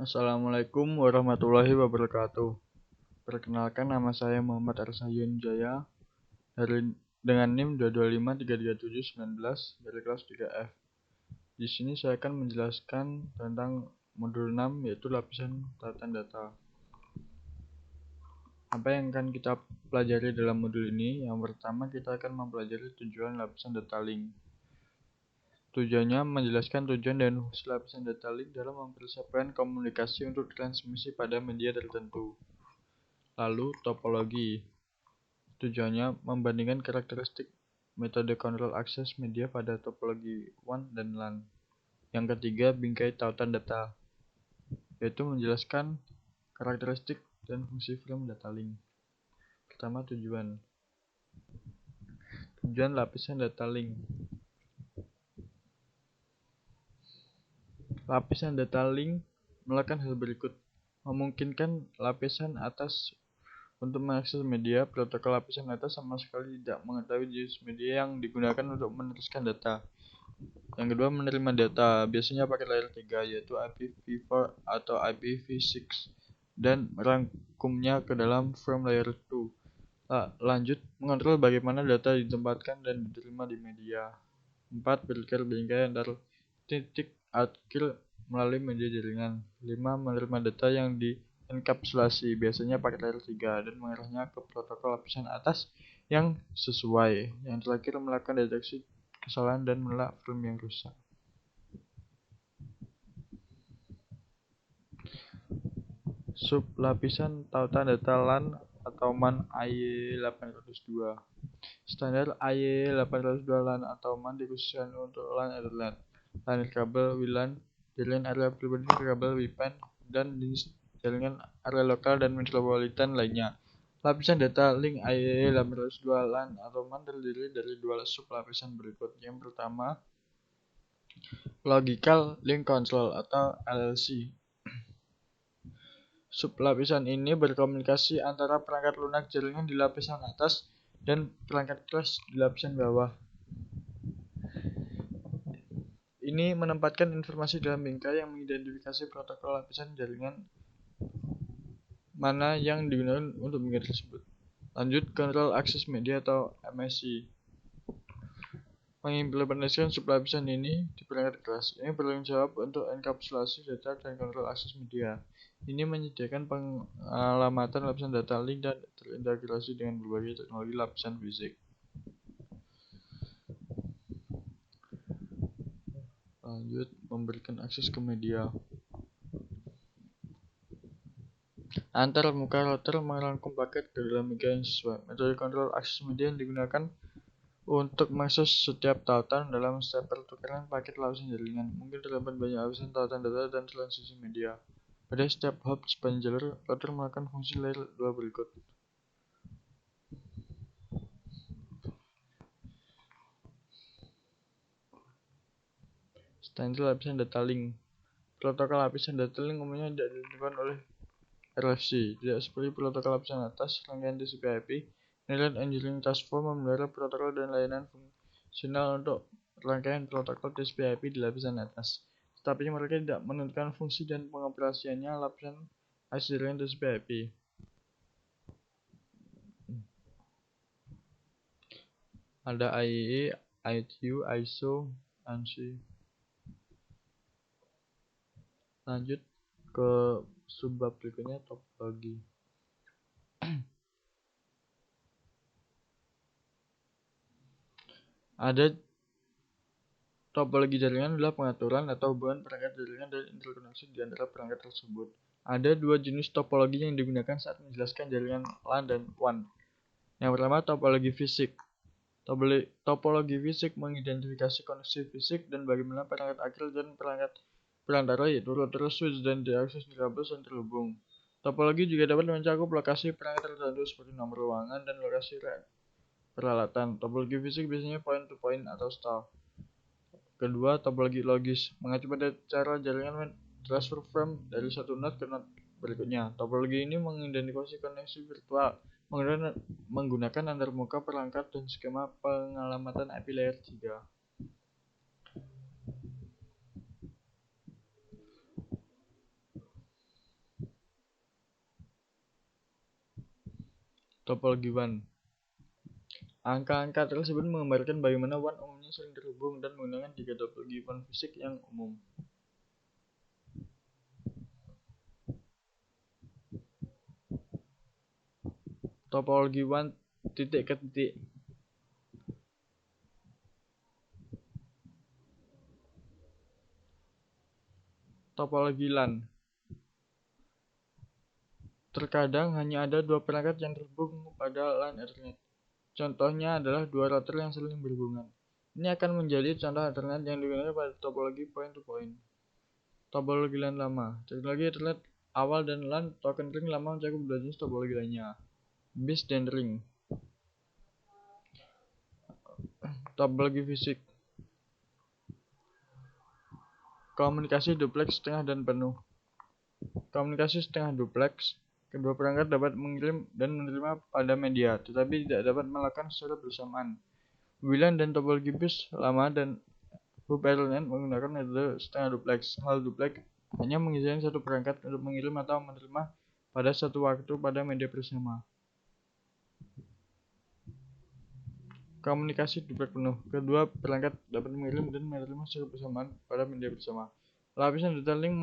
Assalamualaikum warahmatullahi wabarakatuh. Perkenalkan, nama saya Muhammad Arsayun Jaya dari dengan NIM 2253379 dari kelas 3F. Di sini saya akan menjelaskan tentang modul 6, yaitu lapisan tautan data. Apa yang akan kita pelajari dalam modul ini? Yang pertama, kita akan mempelajari tujuan lapisan data link. Tujuannya menjelaskan tujuan dan fungsi lapisan data link dalam mempersiapkan komunikasi untuk transmisi pada media tertentu. Lalu, topologi. Tujuannya membandingkan karakteristik metode kontrol akses media pada topologi WAN dan LAN. Yang ketiga, bingkai tautan data, yaitu menjelaskan karakteristik dan fungsi frame data link. Pertama, tujuan. Tujuan lapisan data link. Lapisan data link melakukan hal berikut: memungkinkan lapisan atas untuk mengakses media. Protokol lapisan atas sama sekali tidak mengetahui jenis media yang digunakan untuk meneruskan data. Yang kedua, menerima data, biasanya pakai layer 3, yaitu IPv4 atau IPv6, dan merangkumnya ke dalam frame layer 2. Lanjut, mengontrol bagaimana data ditempatkan dan diterima di media. 4. Berikan bingkai antar titik akhir melalui media jaringan. 5. Menerima data yang dienkapsulasi, biasanya pakai layer 3, dan mengarahnya ke protokol lapisan atas yang sesuai. Yang terakhir, melakukan deteksi kesalahan dan menolak frame yang rusak. Sub lapisan tautan data LAN atau MAN AY802. Standar AY802 LAN atau MAN dikhususkan untuk LAN Ethernet, LAN kabel WLAN, jaringan area pribadi kabel WPAN, dan jenis jaringan area lokal dan metropolitan lainnya. Lapisan data link AY802 LAN atau MAN terdiri dari dua sub lapisan berikut. Yang pertama, Logical Link Control atau LLC. Sub lapisan ini berkomunikasi antara perangkat lunak jaringan di lapisan atas dan perangkat keras di lapisan bawah. Ini menempatkan informasi dalam bingkai yang mengidentifikasi protokol lapisan jaringan mana yang digunakan untuk bingkai tersebut. Lanjut, kontrol akses media atau MSI. Mengimplementasikan sub lapisan ini di perangkat keras. Ini bertanggung jawab untuk enkapsulasi data dan kontrol akses media. Ini menyediakan pengalamatan lapisan data link dan terintegrasi dengan berbagai teknologi lapisan fisik. Lanjut, memberikan akses ke media. Antar muka router merangkum paket ke dalam media yang sesuai. Metode kontrol akses media yang digunakan untuk mengakses setiap tautan dalam setiap pertukaran paket lapisan jaringan. Mungkin terdapat banyak lapisan tautan data dan transisi media. Pada setiap hop sepanjang jalur, router melakukan fungsi layer 2 berikut. Standar lapisan data link. Protokol lapisan data link umumnya tidak ditentukan oleh RFC, tidak seperti protokol lapisan atas. Rangkaian TCP/IP, Network Engineering Task Force memelihara protokol dan layanan fungsional untuk rangkaian protokol TCP/IP di lapisan atas, tetapi mereka tidak menentukan fungsi dan pengoperasiannya lapisan akses jaringan TCP/IP. Ada IEE, ITU, ISO, ANSI. Lanjut ke subbab berikutnya, topologi. Ada topologi jaringan adalah pengaturan atau hubungan perangkat jaringan dan interkoneksi di antara perangkat tersebut. Ada dua jenis topologi yang digunakan saat menjelaskan jaringan LAN dan WAN. Yang pertama, topologi fisik. Topologi fisik mengidentifikasi koneksi fisik dan bagaimana perangkat akhir dan perangkat perantara, yaitu router, switch, dan diakses di kabel yang terhubung. Topologi juga dapat mencakup lokasi perangkat tertentu seperti nomor ruangan dan lokasi peralatan. Topologi fisik biasanya point-to-point atau star. Kedua, topologi logis mengacu pada cara jaringan transfer frame dari satu node ke node berikutnya. Topologi ini mengidentifikasi koneksi virtual menggunakan antarmuka perangkat dan skema pengalamatan IP layer 3. Topologi WAN. Angka-angka tersebut menggambarkan bagaimana WAN umumnya saling terhubung dan menggunakan tiga topologi WAN fisik yang umum. Topologi WAN titik ke titik. Topologi LAN. Terkadang hanya ada dua perangkat yang terhubung pada LAN Ethernet. Contohnya adalah dua router yang saling berhubungan. Ini akan menjadi contoh Ethernet yang digunakan pada topologi point-to-point. Topologi LAN lama. Teknologi Ethernet awal dan LAN token ring lama mencakup dua jenis topologi lainnya, base dan ring. Topologi fisik. Komunikasi duplex setengah dan penuh. Komunikasi setengah duplex. Kedua perangkat dapat mengirim dan menerima pada media, tetapi tidak dapat melakukan secara bersamaan. WLAN dan topologi bus lama dan hub Ethernet menggunakan metode setengah duplex. Hal duplex hanya mengizinkan satu perangkat untuk mengirim atau menerima pada satu waktu pada media bersama. Komunikasi duplex penuh. Kedua perangkat dapat mengirim dan menerima secara bersamaan pada media bersama. Lapisan detailing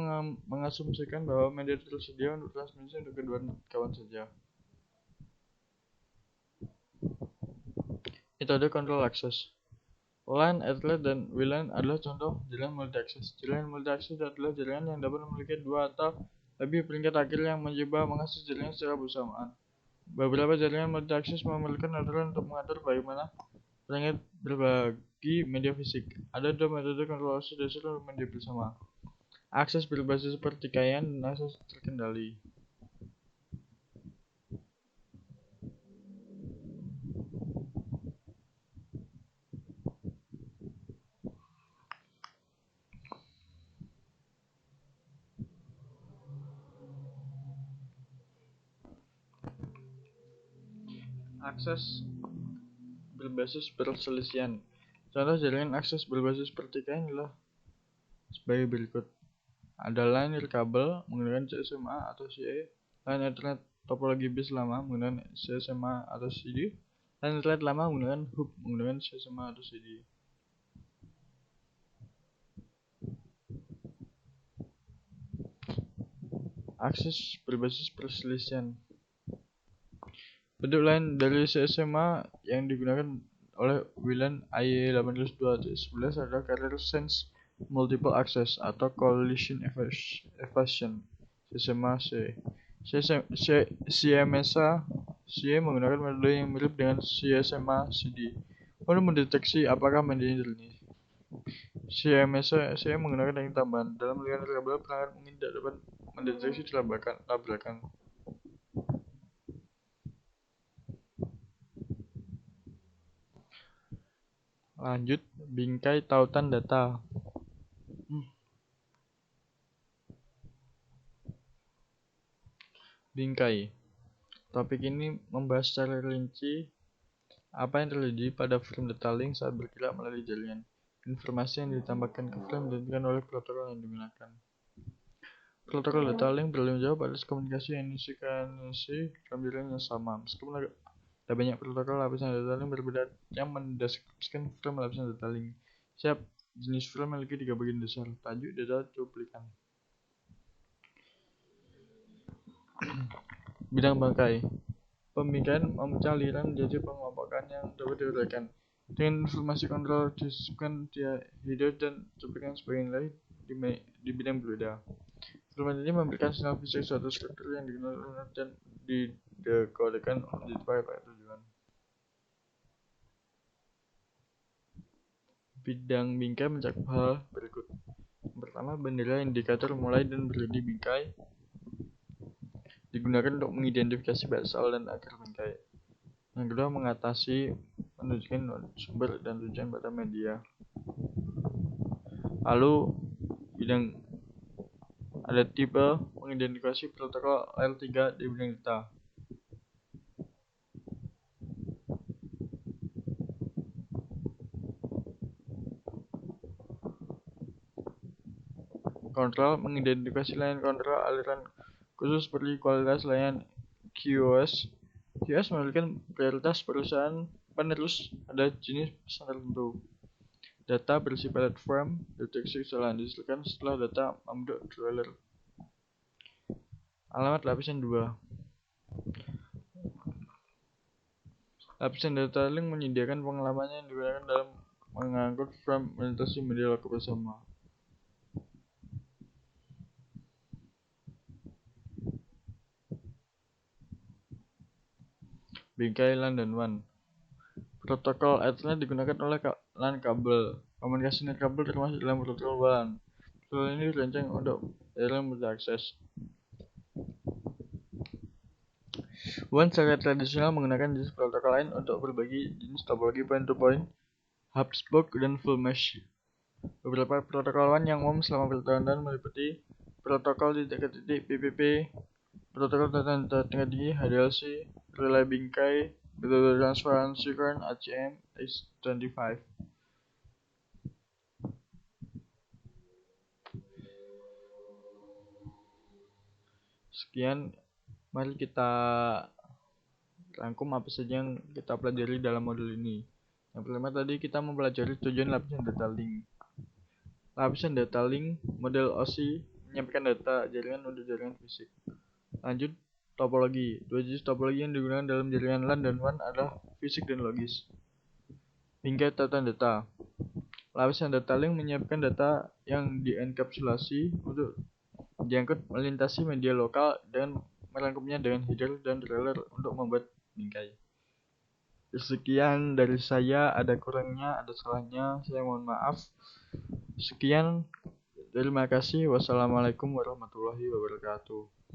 mengasumsikan bahwa media tersedia untuk transmisi untuk kedua kawan saja. Metode kontrol akses. LAN, Ethernet, dan WLAN adalah contoh jaringan multi-akses. Jaringan multi-akses adalah jaringan yang dapat memiliki dua atau lebih peringkat akhir yang mencoba mengakses jaringan secara bersamaan. Beberapa jaringan multi-akses memerlukan aturan untuk mengatur bagaimana perangkat berbagi media fisik. Ada dua metode kontrol akses dasar untuk media bersama: akses berbasis pertikaian dan akses terkendali. Akses berbasis perselisihan. Contoh jaringan akses berbasis pertikaian adalah sebagai berikut. Ada LAN nirkabel menggunakan CSMA atau CE, LAN Ethernet topologi bus lama menggunakan CSMA atau CD, LAN Ethernet lama menggunakan hub menggunakan CSMA atau CD. Akses berbasis perselisihan. Bentuk lain dari CSMA yang digunakan oleh WLAN IE802.11 adalah carrier sense multiple access atau collision evasion CSMA-C. CMSA-C menggunakan metode yang mirip dengan CSMA-CD untuk mendeteksi apakah medianya jernih. CMSA-C menggunakan teknik tambahan. Dalam melihat kabel, perangkat mungkin tidak dapat mendeteksi tabrakan. Lanjut, bingkai tautan data. Bingkai. Topik ini membahas secara rinci apa yang terjadi pada frame data link saat bergerak melalui jaringan. Informasi yang ditambahkan ke frame ditentukan oleh protokol yang digunakan. Protokol data link bertanggung jawab atas komunikasi yang diinisiasi dalam jaringan yang sama. Meskipun ada banyak protokol lapisan data link berbeda yang mendeskripsikan frame lapisan data link. Setiap jenis frame memiliki tiga bagian dasar: tajuk, data, cuplikan. Bidang bangkai. Pembingkaian memecah aliran menjadi pengelompokan yang dapat diuraikan dengan informasi kontrol disebutkan di header dan cuplikan sebagai nilai di bidang berbeda. Informasi ini memberikan sinyal fisik suatu struktur yang digunakan dan didekodekan menjadi paket tujuan. Bidang bingkai mencakup hal berikut. Yang pertama, bendera indikator mulai dan berhenti bingkai digunakan untuk mengidentifikasi asal dan akhir bingkai. Yang kedua, menunjukkan sumber dan tujuan pada media. Lalu, bidang ada tipe mengidentifikasi protokol layer 3 di bidang data. Kontrol mengidentifikasi layanan kontrol aliran khusus seperti kualitas layanan QoS, QoS memberikan prioritas perusahaan penerus pada jenis pesan tertentu. Data berisi platform deteksi kesalahan dihasilkan setelah data membentuk trailer. Alamat lapisan 2. Lapisan data link menyediakan pengalaman yang digunakan dalam mengangkut frame melintasi media lokal bersama. Bingkai LAN dan WAN. Protokol Ethernet digunakan oleh LAN kabel. Komunikasi nirkabel termasuk dalam protokol WAN. Protokol ini dirancang untuk jaringan multi-akses. WAN secara tradisional menggunakan jenis protokol lain untuk berbagi jenis topologi point-to-point, hub spoke, dan full mesh. Beberapa protokol WAN yang umum selama bertahun-tahun meliputi protokol titik-ke-titik PPP, protokol data tingkat tinggi HDLC, relay bingkai, metode transparansi current ACM X25. Sekian, mari kita rangkum apa saja yang kita pelajari dalam modul ini. Yang pertama tadi kita mempelajari tujuan lapisan data link. Lapisan data link model OSI menyampaikan data jaringan untuk jaringan fisik. Lanjut, topologi. Dua jenis topologi yang digunakan dalam jaringan LAN dan WAN adalah fisik dan logis. Bingkai tatan data. Lapisan data link menyiapkan data yang dienkapsulasi untuk diangkut melintasi media lokal dan merangkumnya dengan header dan trailer untuk membuat bingkai. Sekian dari saya, ada kurangnya, ada salahnya, saya mohon maaf. Sekian, terima kasih. Wassalamualaikum warahmatullahi wabarakatuh.